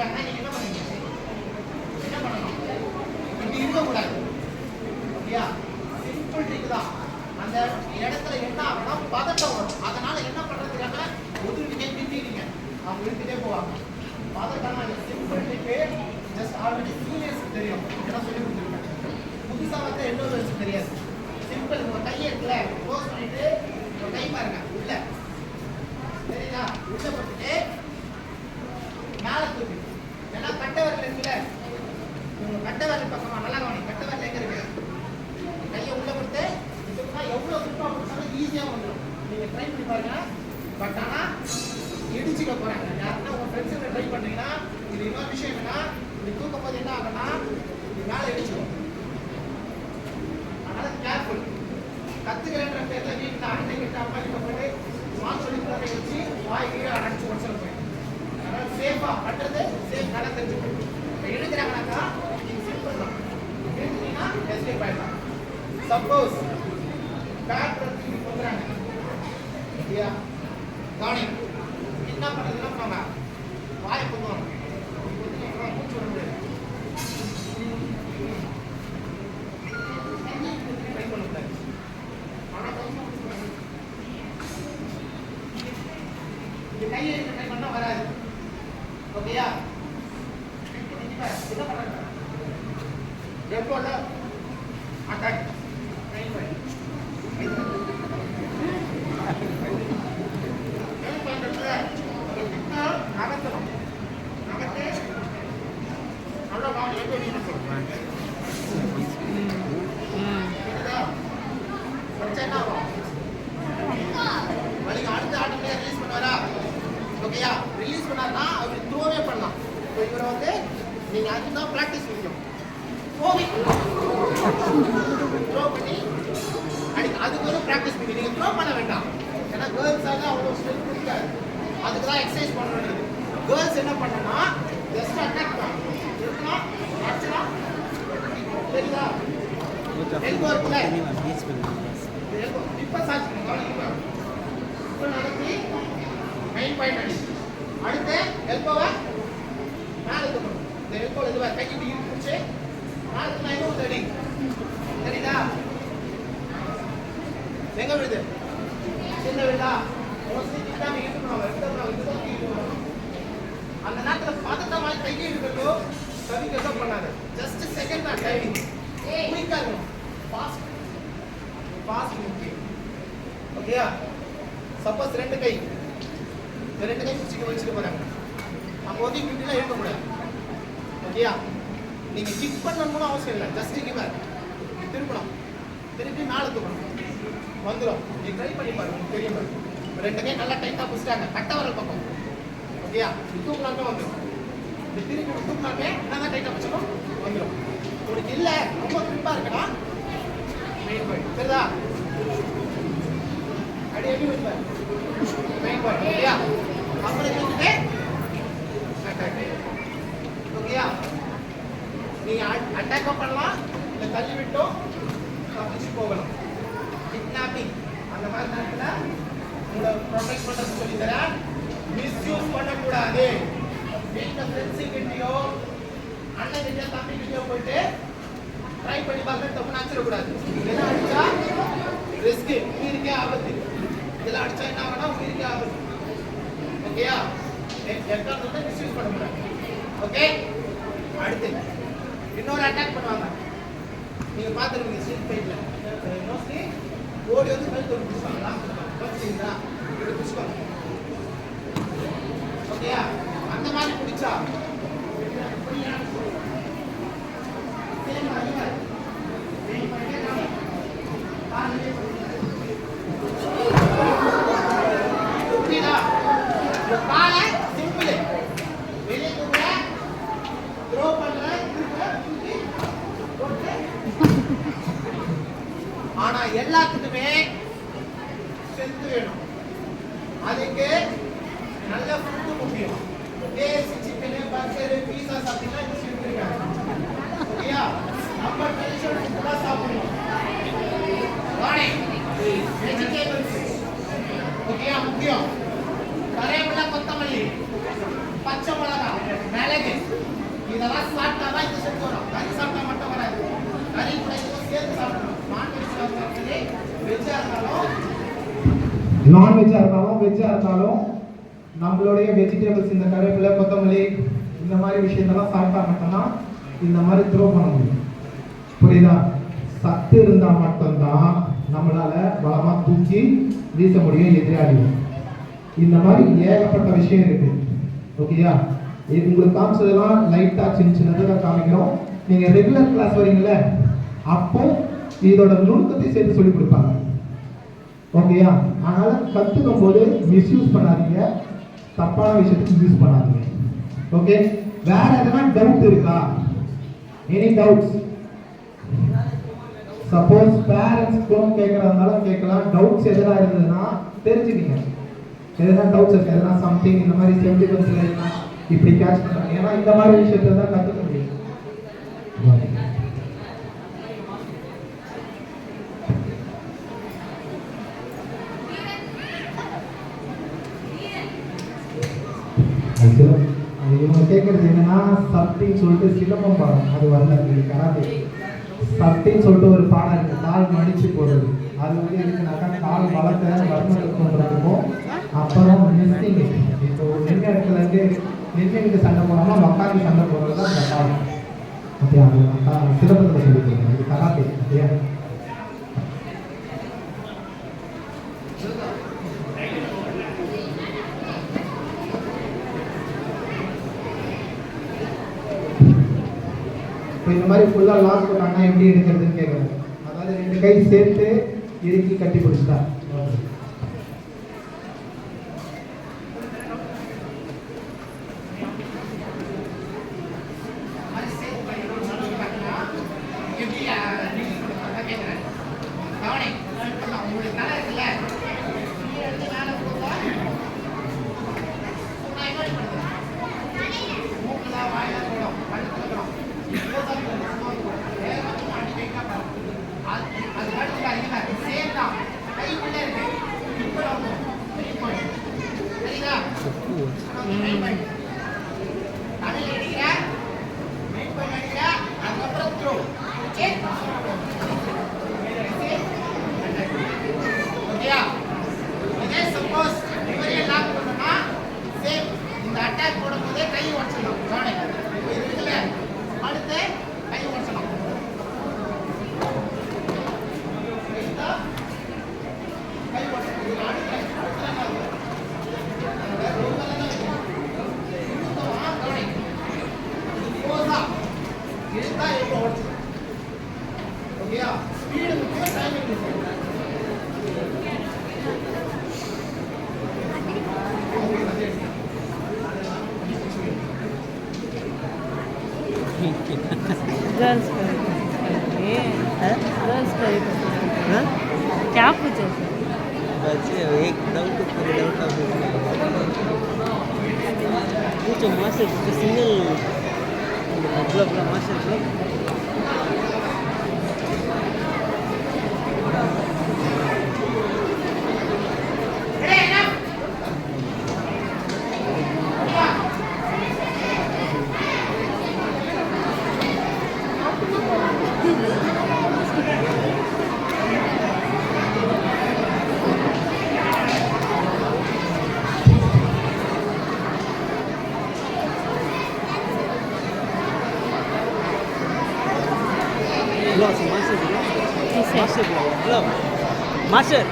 வச்சிருக்காங்கன்னா நீங்க என்ன பண்ணுவீங்க? என்ன பண்ணணும்? இப்படி இருக்கக்கூடாது. ஓகேயா? சிம்பிள் ட்ரிக் தான். அந்த இடத்துல என்ன ஆகும்னா பதட்டம் வரும். அதனால என்ன பண்றதுக்காக ஒதுக்கிட்டே நின்றீங்க, அவங்க இழுத்துட்டே போவாங்க. பதட்டம் simple trick. Just already seniors தெரியும், ஏன்னா சொல்லி கொடுத்துருக்கேன். புதுசா வந்து இன்னொரு விஷயம் தெரியாது. சிம்பிள், உங்க கையை இருக்குல்ல க்ளோஸ் பண்ணிட்டு உங்க கை பாருங்க உள்ள, சரிங்களா? உள்ள போட்டுட்டு மேல தூக்கி, ஏன்னா கட்டை வரல இருக்குல்ல, உங்க கட்டை வரல பக்கமா நல்லா கவனி. கட்டை வரல எங்க இருக்கு? கையை உள்ள கொடுத்து எவ்வளவு சுத்தமா கொடுத்தாலும் ஈஸியா வந்துடும். நீங்க ட்ரை பண்ணி பாருங்க. பட் ஆனா இடிச்சுக்க போறாங்க யாருன்னா உங்க ஃப்ரெண்ட்ஸுங்க ட்ரை பண்றீங்கன்னா, இது இன்னொரு விஷயம் என்னன்னா, இப்படி தூக்கும் போது என்ன ஆகும்னா இது மேல இடிச்சுக்கும். அதனால கேர்ஃபுல். கத்துக்கிறேன்ற பேர்ல வீட்டுல அண்டை கிட்ட அம்மா கிட்ட போயிட்டு வால் சொல்லி தரதை வச்சு வாய் கீழே அடைச்சு உடச்சல் போயிடும். அதனால சேஃபா பண்றது சேஃப் நல்லா தெரிஞ்சுக்கணும். இப்போ இழுக்கிறாங்கனாக்கா நீங்க சிம்பிள் தான், இழுத்தீங்கன்னா எஸ்கேப் ஆயிடலாம். சப்போஸ் பேக் பண்ணி போகிறாங்க இல்லையா, கவனி என்ன பண்ணுறதுன்னா நம்ம வாயை பொதுவாங்க மூச்சு வர முடியாது. ட்ரை பண்ணக்கூடாது. ஆனால் இது கையை ட்ரை பண்ணால் வராது. ஓகேயா? என்ன பண்ணுறாங்க எப்போல அட்டாக் ட்ரை பண்ணி நகர்த்தணும். நகர்த்து நல்லா கவனம். எப்படி என்ன ஆகும்? வலிக்கு அடுத்த ஆட்டோமே ரிலீஸ் பண்ணுவாரா? ஓகேயா? ரிலீஸ் பண்ணாருன்னா அவர் த்ரோவே பண்ணலாம். இப்போ இவரை வந்து நீங்க அதுதான் ப்ராக்டிஸ் முடியும். த்ரோ பண்ணி அதுக்கு ஒரு ப்ராக்டிஸ் பண்ணி நீங்க த்ரோ பண்ண வேண்டாம். ஏன்னா கேர்ள்ஸால அவ்வளோ ஸ்ட்ரென்த் கொடுக்காது. அதுக்கு தான் எக்ஸசைஸ் பண்ண வேண்டியது. கேர்ள்ஸ் என்ன பண்ணணும்னா ஜஸ்ட் அட்டாக் தான் இருக்கலாம், அடிச்சலாம். சரிங்களா? எல்போ இருக்குல்ல, எல்போ இப்போ சாட்சி கவனிங்க. இப்போ நடத்தி மெயின் பாயிண்ட் அடி. அடுத்து எல்போவை மேலே தூக்கணும். இந்த எல்போல இதுவா கை இப்படி பிடிச்சி மேலே தூக்கினா இன்னும் அடி. சரிங்களா? எங்க விழுது? சின்ன விழுதா? அந்த நேரத்தில் பதட்டமாக கையை எடுக்கட்டோ தவிக்கட்டோ பண்ணாது. ஜஸ்ட் செகண்ட் தான் டைமிங். குயிக்கா இருக்கணும். ஃபாஸ்ட் முக்கியம். ஓகேயா? சப்போஸ் ரெண்டு கை பிடிச்சிட்டு வச்சுட்டு போறாங்க, அப்போ வந்து இப்படிலாம் இருக்கக்கூடாது. ஓகேயா? நீங்க கிக் பண்ணணும்னு அவசியம் இல்லை. ஜஸ்ட் இங்கே திருப்பணும், திருப்பி மேலே தூக்கணும், வந்துடும். நீ ட்ரை பண்ணி பாருங்க, தெரியும் பாருங்க. ரெண்டு கை நல்லா டைட்டாக பிடிச்சிட்டாங்க, கட்ட வர பக்கம். ஓகேயா? தூக்கினாலும் வந்துடும். இந்த திருப்பி தூக்கினாலுமே என்ன டைட்டாக பிடிச்சணும், வந்துடும். உனக்கு இல்லை ரொம்ப கிரிப்பாக இருக்குன்னா மெயின் பாயிண்ட். சரிதா? அடி எப்படி வச்சுப்பாரு மெயின் பாயிண்ட். ஓகேயா? அப்புறம் தூக்கிட்டு அட்டாக். ஓகேயா? நீங்கள் அட்டாக்கும் பண்ணலாம், இல்லை தள்ளி விட்டோம் தப்பிச்சு போகலாம். கிட்னாப்பிங் அந்த மாதிரி நேரத்தில் உங்களை ப்ரொடெக்ட் பண்ணுறது சொல்லித்தரேன். மிஸ்யூஸ் பண்ணக்கூடாது. வீட்டில் ஃப்ரெண்ட்ஸு கிட்டேயோ அண்ணன் கிட்டே தம்பி கிட்டேயோ போயிட்டு ட்ரை பண்ணி பார்க்க தப்பு நினச்சிடக்கூடாது. இதெல்லாம் அடித்தா ரிஸ்க்கு, உயிருக்கே ஆபத்து. இதெல்லாம் அடித்தா என்ன ஆகுனா உயிருக்கே ஆபத்து. ஓகேயா? எக்காரணத்தை மிஸ்யூஸ் பண்ண முடியாது. ஓகே? அடுத்து இன்னொரு அட்டாக் பண்ணுவாங்க. நீங்கள் பார்த்துருக்கீங்க ஸ்ட்ரீட் ஃபைட்டில் மோஸ்ட்லி ஓடி வந்து கழுத்து ஒரு பிடிச்சிப்பாங்களா? வச்சுங்களா? இப்படி பிடிச்சிப்பாங்க. ஓகேயா? அந்த மாதிரி பிடிச்சா காலை சிம்பிள் வெளியே தூக்குற, த்ரோ பண்ற, ஆனா எல்லாத்துக்குமே ஸ்ட்ரென்த் வேணும். அதுக்கு நல்ல ஃபுட் முக்கியம். கேஎஃப்சி சிக்கன், பர்கர், பீஸா சாப்பிட்டீங்கன்னா இது ஸ்ட்ரென்த் இருக்காது. ஓகேயா? நம்ம ட்ரெடிஷனல் ஃபுட் தான் சாப்பிடணும். வாணி வெஜிடபிள்ஸ் ஓகேயா? முக்கியம். கருவேப்பிலை, கொத்தமல்லி, பச்சை மிளகாய், மிளகு இதெல்லாம் சாப்பிட்டாதான் இந்த சத்து வரும். கறி சாப்பிட்டா மட்டும் வராது. கறி கூட இதுவும் சேர்த்து சாப்பிடணும். நான்வெஜ்ஜா இருந்தாலும் நான்வெஜ்ஜா இருந்தாலும் வெஜ்ஜா இருந்தாலும் நம்மளுடைய வெஜிடபிள்ஸ் இந்த கருவேப்பிலை கொத்தமல்லி இந்த மாதிரி விஷயத்தெல்லாம் சாப்பிட்டா மட்டும்தான் இந்த மாதிரி த்ரோ பண்ண முடியும். புரியுதா? சத்து இருந்தால் மட்டும்தான் நம்மளால பலமா தூக்கி வீச முடியும் எதிராளியும். இந்த மாதிரி ஏகப்பட்ட விஷயம் இருக்கு. ஓகேயா? இது உங்களுக்கு காமிச்சதெல்லாம் லைட்டா சின்ன சின்னதாக காமிக்கிறோம். நீங்க ரெகுலர் கிளாஸ் வரீங்கல்ல, அப்போ இதோட நுணுக்கத்தை சேர்த்து சொல்லி கொடுப்பாங்க. ஓகேயா? அதனால கத்துக்கும் போது மிஸ்யூஸ் பண்ணாதீங்க, தப்பான விஷயத்துக்கு யூஸ் பண்ணாதீங்க. ஓகே? வேற எதனா டவுட் இருக்கா? Any doubts? Suppose parents phone கேட்கறதுனாலும் கேட்கலாம். டவுட்ஸ் எதனா இருந்ததுன்னா தெரிஞ்சுக்கிங்க. எதனா டவுட்ஸ் இருக்கு, எதனா சம்திங் இந்த மாதிரி சென்டிமெண்ட்ஸ்ல இருந்தா இப்படி கேட்ச் பண்ணுறாங்க. ஏன்னா இந்த மாதிரி விஷயத்தை தான் கற்றுக்க முடியும். அது இவங்க கேட்கறது என்னன்னா, சப்டின்னு சொல்லிட்டு சிலம்பம் பாடம் அது வரல. கராத்தே சப்டின்னு சொல்லிட்டு ஒரு பாடம் இருக்கு, கால் மடிச்சு போடுறது. அது வந்து இருக்குனாக்கா கால் வளர்க்க வர்மத்துக்கு கொண்டுறதுக்கும் அப்புறம் மிஸ்ஸிங். இப்போ நின்ன இடத்துல இருந்து நின்றுட்டு சண்டை போடாம உட்காந்து சண்டை போடுறது தான் அந்த பாடம். ஓகே, அது சிலம்பத்தில் சொல்லி கொடுக்குறேன். இது கராத்தே. ஓகே, இந்த மாதிரி ஃபுல்லாக லாக் பண்ணாங்கன்னா எப்படி எடுக்கிறதுன்னு கேட்குறேன். அதாவது 2 கை சேர்த்து இறுக்கி கட்டி பிடிச்சிட்டா. गर्ल्स क्या पूछे बच्चे एक डाउट पूरे डाउट पूछो मास्टर सिंगल मतलब मास्टर Master.